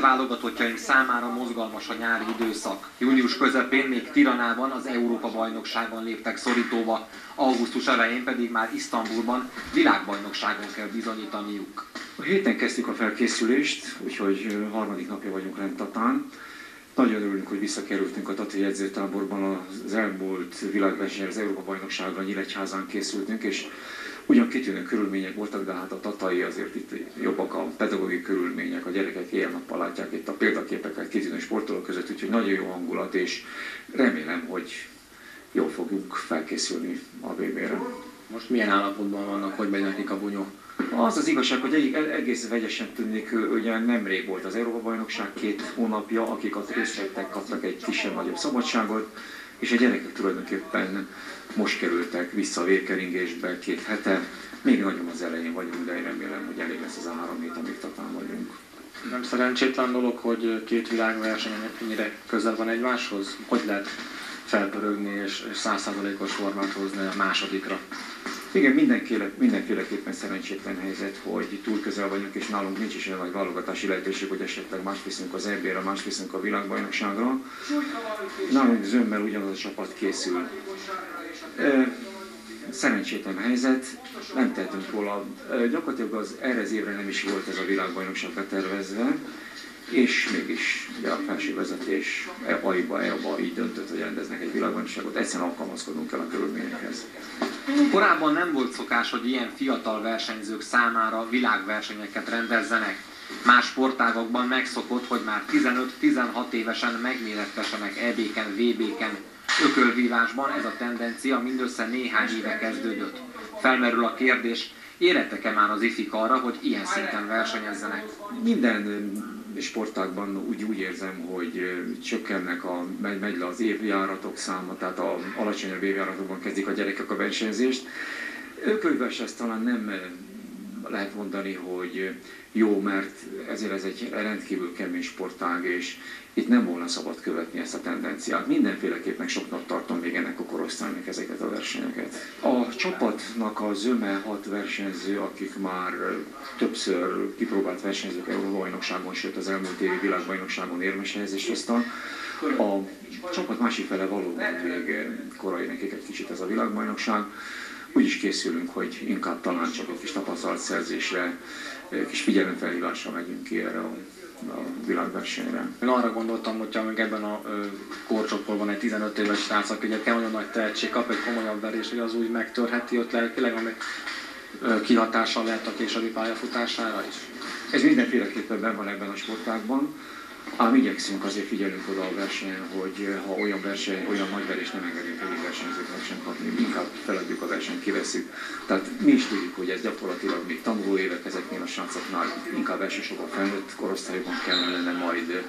Válogatottjaink számára mozgalmas a nyári időszak. Június közepén még Tiranában, az Európa-bajnokságon léptek szorítóba, augusztus elején pedig már Isztambulban világbajnokságon kell bizonyítaniuk. A héten kezdtük a felkészülést, úgyhogy harmadik napja vagyunk lent Tatán. Nagyon örülünk, hogy visszakerültünk a tatai edzőtáborban. Az elmúlt világversenyre, az Európa-bajnokságra Nyíregyházán készültünk, és ugyan kitűnő körülmények voltak, de hát a tatai azért itt jobbak a pedagógiai körülmények, a gyerekek éjjel-nappal látják itt a példaképeket kitűnő sportolók között, úgyhogy nagyon jó hangulat, és remélem, hogy jól fogunk felkészülni a VB-re. Most milyen állapotban vannak, hogy megy nekik a bunyó? Az az igazság, hogy egész vegyesen tűnik, ugye nemrég volt az Európa-bajnokság, 2 hónapja, akik ott részt vettek, kaptak egy kisebb-nagyobb szabadságot, és a gyerekek tulajdonképpen most kerültek vissza a vérkeringésbe 2 hete. Még nagyon az elején vagyunk, de én remélem, hogy elég lesz az a 3 hét, amíg Tatán vagyunk. Nem szerencsétlen dolog, hogy 2 világverseny ennyire közel van egymáshoz? Hogy lehet felpörögni és 100%-os formát hozni a másodikra? Igen, mindenféleképpen szerencsétlen helyzet, hogy túl közel vagyunk, és nálunk nincs is olyan nagy válogatási lehetőség, hogy esetleg más viszünk az EB-re, más viszünk a világbajnokságra. Nálunk zömmel ugyanaz a csapat készül. Szerencsétlen helyzet, nem tehetünk róla. Gyakorlatilag erre az évre nem is volt ez a világbajnokság betervezve, és mégis ugye a felső vezetés EBA így döntött, hogy rendeznek egy világbajnokságot. Egyszerűen alkalmazkodnunk kell a körülményekhez. Korábban nem volt szokás, hogy ilyen fiatal versenyzők számára világversenyeket rendezzenek. Más sportágokban megszokott, hogy már 15-16 évesen megmérettesenek EB-ken, VB-ken. Ökölvívásban ez a tendencia mindössze néhány éve kezdődött. Felmerül a kérdés, érettek-e már az ifik arra, hogy ilyen szinten versenyezzenek? Minden sportágban úgy érzem, hogy csökkennek, megy le az évjáratok száma, tehát az alacsonyabb évjáratokban kezdik a gyerekek a versenyzést. Ökölvívás ezt talán nem lehet mondani, hogy jó, mert ezért ez egy rendkívül kemény sportág, és itt nem volna szabad követni ezt a tendenciát. Mindenféleképpen soknak tartom még ennek a korosztálynak ezeket a versenyeket. A csapatnak a zöme 6 versenyző, akik már többször kipróbált versenyzők Európa-bajnokságon, sőt az elmúlt évi világbajnokságon érmes helyezést hoztak. A csapat másik fele valóban még korai nekik egy kicsit ez a világbajnokság. Úgy is készülünk, hogy inkább talán csak egy kis tapasztalatszerzésre, kis figyelemfelhívásra megyünk ki erre a világversenyre. Én arra gondoltam, hogyha még ebben a korcsoportban egy 15 éves srác, aki ugye nagyon nagy tehetség, kap egy komolyabb verést, hogy az úgy megtörheti ott lelkileg, ami kihatással lehet a későbbi pályafutására is. Ez mindenféleképpen benn van ebben a sportágban, ám igyekszünk, azért figyelünk oda a versenyen, hogy ha olyan nagy verést nem engedünk egyik versenyzőknek sem kapni, inkább feladjuk a versenyt, kivesszük. Tehát mi is tudjuk, hogy ez gyakorlatilag még tanulóévek ezeknél a srácoknál, inkább elsősorban felnőtt korosztályban kellene majd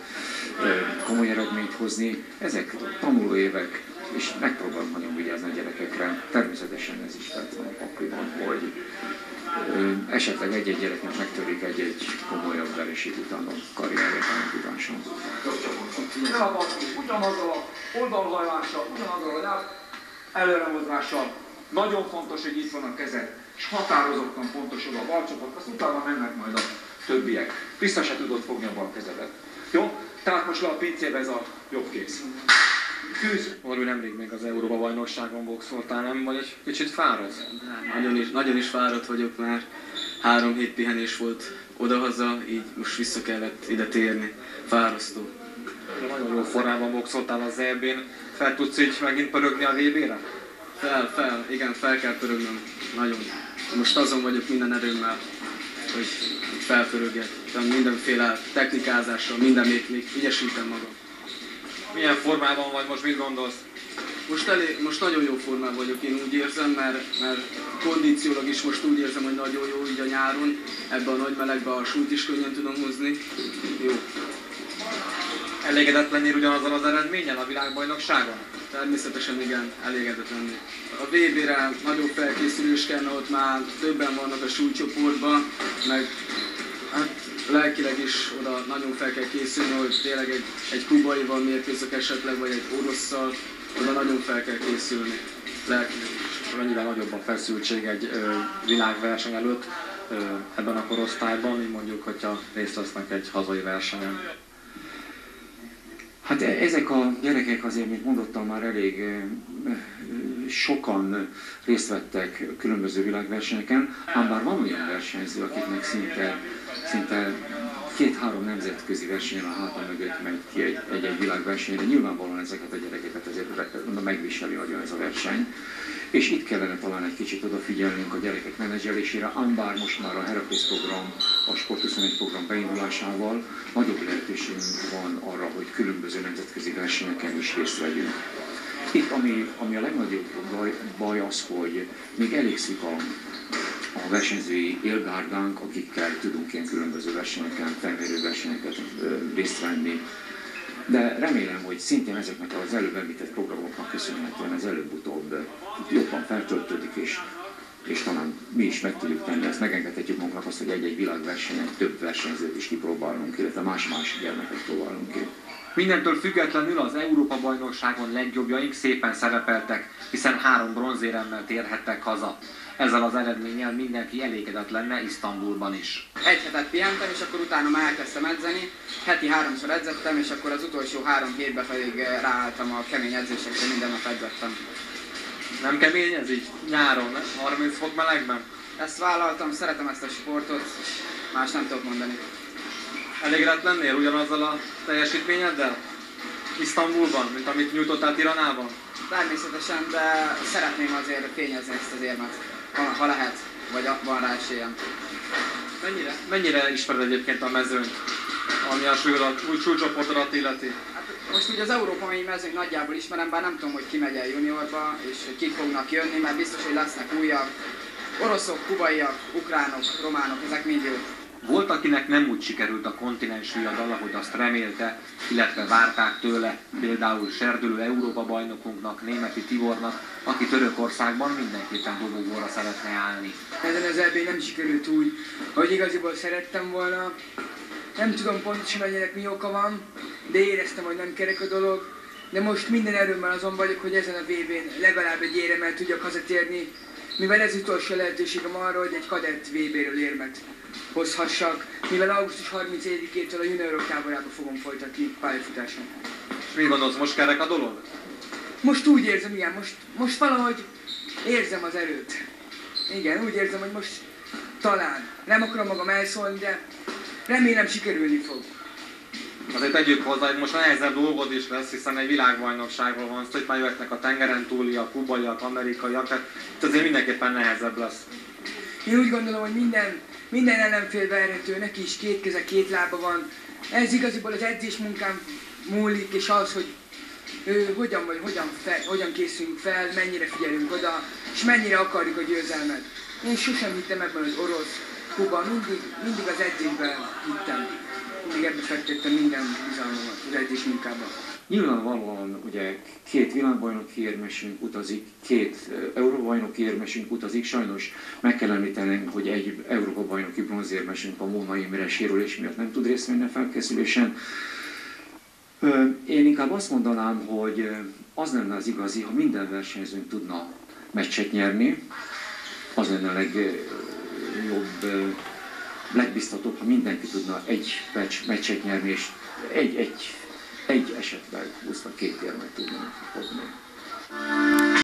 komoly eredményt hozni. Ezek tanulóévek, és megpróbálunk nagyon vigyázni a gyerekekre. Természetesen ez is fent van a pakliban, hogy esetleg egy-egy gyereknek megtörik egy komolyabb vereség után a karrierje pályáfutáson. Ugyanazzal a oldalhajlással, ugyanazzal a előremozgással. Nagyon fontos, hogy itt van a kezed, és határozottan pontos oda a balcsopat, azt utána mennek majd a többiek. Vissza se tudod fogni a bal kezedet. Jó? Tehát most le a pincébe ez a jobb kéz. Valami nemrég még az Európa-bajnokságon boxoltál, nem vagy egy kicsit fáradt? Nagyon is fáradt vagyok már. 3 hét pihenés volt odahaza, így most vissza kellett ide térni. Fárasztó. Nagyon jó formában boxoltál az EB-n. Fel tudsz így megint pörögni a VB-re? Igen, fel kell pörögnöm. Nagyon. Most azon vagyok minden erőmmel, hogy felpörögjek. Mindenféle technikázással, minden még ügyesítem magam. Milyen formában vagy most, mit gondolsz? Most nagyon jó formában vagyok, én úgy érzem, mert kondíciólag is most úgy érzem, hogy nagyon jó így a nyáron, ebben a nagy melegben a súlyt is könnyen tudom hozni. Jó. Elégedett lennél ugyanazzal az eredménnyel a világbajnokságon? Természetesen igen, elégedett lennék. A VB-re nagyobb felkészülés kellene, ott már többen vannak a súlycsoportban, meg hát, lelkileg is oda nagyon fel kell készülni, hogy tényleg egy kubaival mérkőzök esetleg, vagy egy orosszal, oda nagyon fel kell készülni. Lelkileg is. Mennyivel nagyobb a feszültség egy világverseny előtt. ebben a korosztályban, így mondjuk, hogyha részt vesznek egy hazai versenyen? Hát ezek a gyerekek azért, mint mondottam, már elég sokan részt vettek különböző világversenyeken, ám bár van olyan versenyző, akiknek szinte 2-3 nemzetközi versenyen a háta mögött megy ki egy világversenyre. Nyilvánvalóan ezeket a gyerekeket azért megviseli nagyon ez a verseny. És itt kellene talán egy kicsit odafigyelnünk a gyerekek menedzselésére, ám bár most már a Heracles program, a Sport 21 program beindulásával nagyobb lehetőségünk van arra, hogy különböző nemzetközi versenyeken is részt vegyünk. Itt, ami a legnagyobb baj az, hogy még elég szűk a versenyzői élgárdánk, akikkel tudunk ilyen különböző versenyeken, felmérő versenyeket részt venni. De remélem, hogy szintén ezeknek az előbb említett programoknak köszönhetően ez előbb-utóbb jobban feltöltődik, és talán mi is meg tudjuk tenni, ezt megengedhetjük magunknak azt, hogy egy-egy világversenyen több versenyzőt is kipróbálunk, illetve más-más gyermeket próbálunk ki. Mindentől függetlenül az Európa-bajnokságon legjobbjaink szépen szerepeltek, hiszen 3 bronzéremmel térhettek haza. Ezzel az eredménnyel mindenki elégedett lenne Isztambulban is. Egy hetet pihentem, és akkor utána már elkezdtem edzeni. Heti 3-szor edzettem, és akkor az utolsó 3 hétben pedig ráálltam a kemény edzésekre, minden nap edzettem. Nem kemény ez így nyáron, 30 fok melegben? Ezt vállaltam, szeretem ezt a sportot, más nem tudok mondani. Elégedett lennél ugyanazzal a teljesítményeddel Isztambulban, mint amit nyújtottál Tiranában? Természetesen, de szeretném azért fényezni ezt az érmet, ha lehet, vagy van rá esélyem. Mennyire ismered egyébként a mezőnyt, ami a súlycsoportodat illeti? Hát most ugye az európai mezőnyt nagyjából ismerem, bár nem tudom, hogy ki megy el juniorba, és kik fognak jönni, mert biztos, hogy lesznek újabb. Oroszok, kubaiak, ukránok, románok, ezek mind jók. Volt, akinek nem úgy sikerült a kontinens viadal, ahogy azt remélte, illetve várták tőle, például serdülő Európa-bajnokunknak, Németi Tibornak, aki Törökországban mindenképpen dobogóra szeretne állni. Ezen az EB nem sikerült úgy, ahogy igaziból szerettem volna. Nem tudom pontosan, hogy ennek mi oka van, de éreztem, hogy nem kerek a dolog. De most minden erőmmel azon vagyok, hogy ezen a VB-n legalább egy éremmel tudjak hazatérni, mivel ez utolsó lehetőségem arra, hogy egy kadett VB-ről érmet hozhassak, mivel augusztus 31-től a juniorok táborába fogom folytatni pályafutásom. És mit gondolsz, most kerek a dolog? Most úgy érzem, igen, most valahogy érzem az erőt. Igen, úgy érzem, hogy most talán. Nem akarom magam elszólni, de remélem sikerülni fog. Azért tegyük hozzá, hogy most nehezebb dolgod is lesz, hiszen egy világbajnokságról van szó, hogy már jöhetnek a tengeren túliak, kubaiak, amerikaiak, tehát itt azért mindenképpen nehezebb lesz. Én úgy gondolom, hogy minden ellenfél verhető, neki is 2 keze, 2 lába van. Ez igaziból az edzés munkám múlik, és az, hogy hogyan készülünk fel, mennyire figyelünk oda, és mennyire akarjuk a győzelmet. Én sosem hittem ebben az orosz, Kuba, mindig az edzésben hittem. Mindig ebbe fektettem minden bizalmamat az edzés munkában. Nyilvánvalóan ugye 2 világbajnoki érmesünk utazik, 2 Európa-bajnoki érmesünk utazik, sajnos meg kell említenem, hogy egy Európa-bajnoki bronzérmesünk a Móna Imre sérülés miatt nem tud részt venni a felkészülésen. Én inkább azt mondanám, hogy az lenne az igazi, ha minden versenyzőnk tudna meccset nyerni, az lenne a legjobb, legbiztatóbb, ha mindenki tudna egy meccset nyerni, és egy esetben 22 érmet tudna hozni.